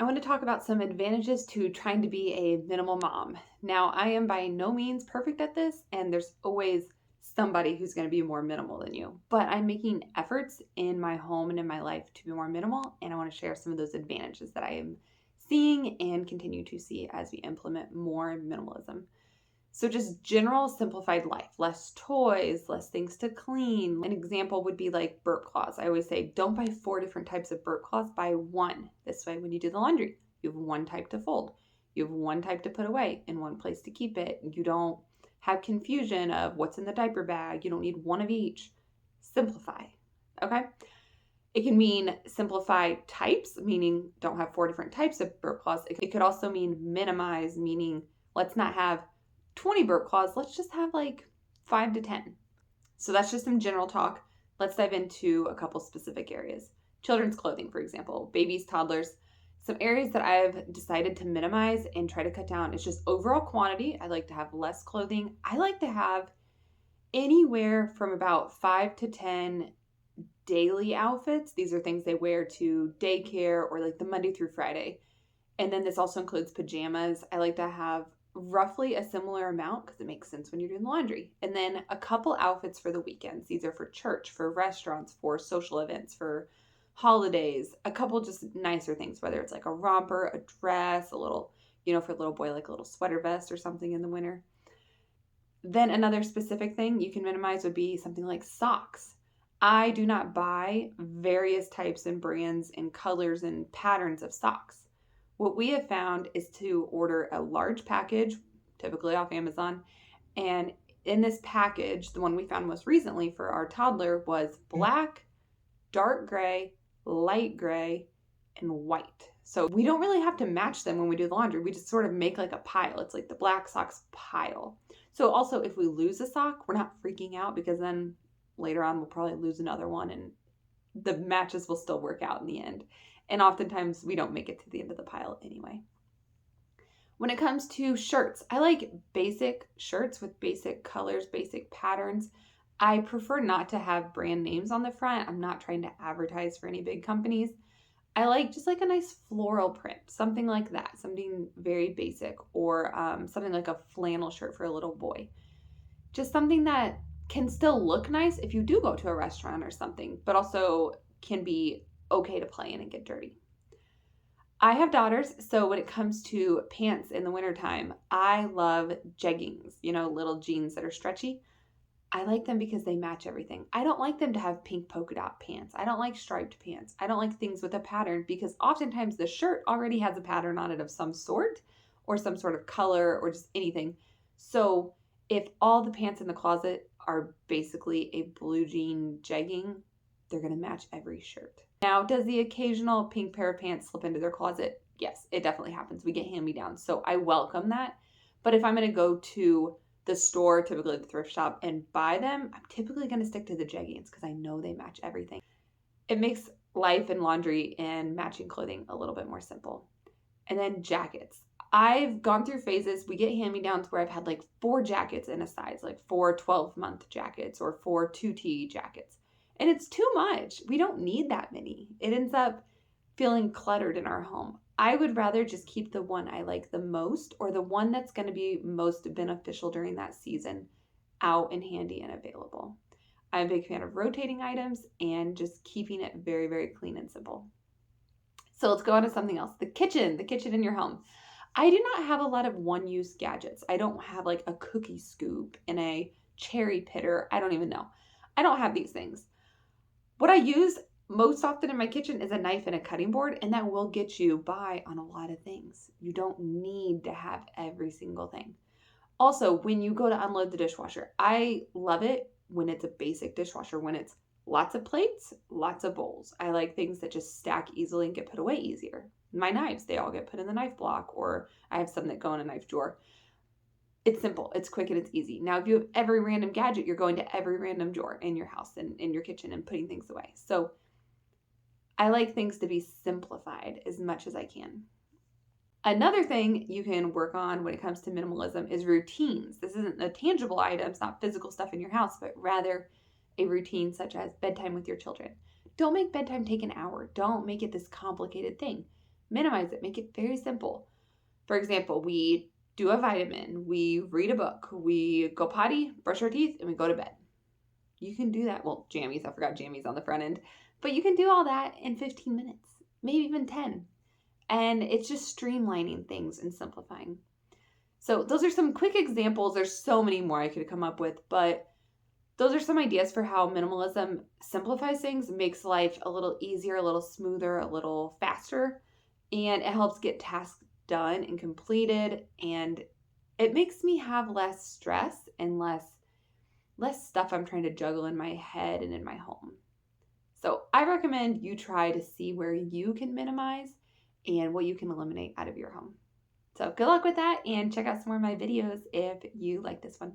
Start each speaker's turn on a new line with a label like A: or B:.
A: I want to talk about some advantages to trying to be a minimal mom. Now, I am by no means perfect at this, and there's always somebody who's going to be more minimal than you. But I'm making efforts in my home and in my life to be more minimal, and I want to share some of those advantages that I am seeing and continue to see as we implement more minimalism. So, just general simplified life, less toys, less things to clean. An example would be like burp cloths. I always say, don't buy 4 different types of burp cloths, buy one. This way, when you do the laundry, you have one type to fold, you have one type to put away, and one place to keep it. You don't have confusion of what's in the diaper bag. You don't need one of each. Simplify. Okay. It can mean simplify types, meaning don't have 4 different types of burp cloths. It could also mean minimize, meaning let's not have 20 burp cloths, let's just have like 5 to 10. So that's just some general talk. Let's dive into a couple specific areas. Children's clothing, for example, babies, toddlers. Some areas that I've decided to minimize and try to cut down is just overall quantity. I like to have less clothing. I like to have anywhere from about 5 to 10 daily outfits. These are things they wear to daycare or like the Monday through Friday. And then this also includes pajamas. I like to have roughly a similar amount because it makes sense when you're doing laundry. And then a couple outfits for the weekends. These are for church, for restaurants, for social events, for holidays. A couple just nicer things, whether it's like a romper, a dress, a little, for a little boy, like a little sweater vest or something in the winter. Then another specific thing you can minimize would be something like socks. I do not buy various types and brands and colors and patterns of socks. What we have found is to order a large package, typically off Amazon, and in this package, the one we found most recently for our toddler was black, dark gray, light gray, and white. So we don't really have to match them when we do the laundry. We just sort of make like a pile. It's like the black socks pile. So also if we lose a sock, we're not freaking out because then later on we'll probably lose another one and the matches will still work out in the end. And oftentimes we don't make it to the end of the pile anyway. When it comes to shirts, I like basic shirts with basic colors, basic patterns. I prefer not to have brand names on the front. I'm not trying to advertise for any big companies. I like just like a nice floral print, something like that, something very basic, or something like a flannel shirt for a little boy. Just something that can still look nice if you do go to a restaurant or something, but also can be okay to play in and get dirty. I have daughters, so when it comes to pants in the wintertime, I love jeggings, little jeans that are stretchy. I like them because they match everything. I don't like them to have pink polka dot pants. I don't like striped pants. I don't like things with a pattern because oftentimes the shirt already has a pattern on it of some sort or some sort of color or just anything. So if all the pants in the closet are basically a blue jean jegging, they're going to match every shirt. Now, does the occasional pink pair of pants slip into their closet? Yes, it definitely happens. We get hand-me-downs, so I welcome that. But if I'm going to go to the store, typically the thrift shop, and buy them, I'm typically going to stick to the jeggings because I know they match everything. It makes life and laundry and matching clothing a little bit more simple. And then jackets. I've gone through phases. We get hand-me-downs where I've had like 4 jackets in a size, like 4 12-month jackets or 4 2T jackets. And it's too much. We don't need that many. It ends up feeling cluttered in our home. I would rather just keep the one I like the most or the one that's going to be most beneficial during that season out and handy and available. I'm a big fan of rotating items and just keeping it very, very clean and simple. So let's go on to something else. The kitchen in your home. I do not have a lot of one-use gadgets. I don't have like a cookie scoop and a cherry pitter. I don't even know. I don't have these things. What I use most often in my kitchen is a knife and a cutting board, and that will get you by on a lot of things. You don't need to have every single thing. Also, when you go to unload the dishwasher, I love it when it's a basic dishwasher, when it's lots of plates, lots of bowls. I like things that just stack easily and get put away easier. My knives, they all get put in the knife block, or I have some that go in a knife drawer. It's simple, it's quick, and it's easy. Now, if you have every random gadget, you're going to every random drawer in your house and in your kitchen and putting things away. So I like things to be simplified as much as I can. Another thing you can work on when it comes to minimalism is routines. This isn't a tangible item, it's not physical stuff in your house, but rather a routine such as bedtime with your children. Don't make bedtime take an hour. Don't make it this complicated thing. minimize it, make it very simple. For example, we do a vitamin, we read a book, we go potty, brush our teeth, and we go to bed. You can do that. Well, jammies, I forgot jammies on the front end, but you can do all that in 15 minutes, maybe even 10. And it's just streamlining things and simplifying. So those are some quick examples. There's so many more I could come up with, but those are some ideas for how minimalism simplifies things, makes life a little easier, a little smoother, a little faster, and it helps get tasks done and completed, and it makes me have less stress and less stuff I'm trying to juggle in my head and in my home. So I recommend you try to see where you can minimize and what you can eliminate out of your home. So good luck with that, and check out some more of my videos if you like this one.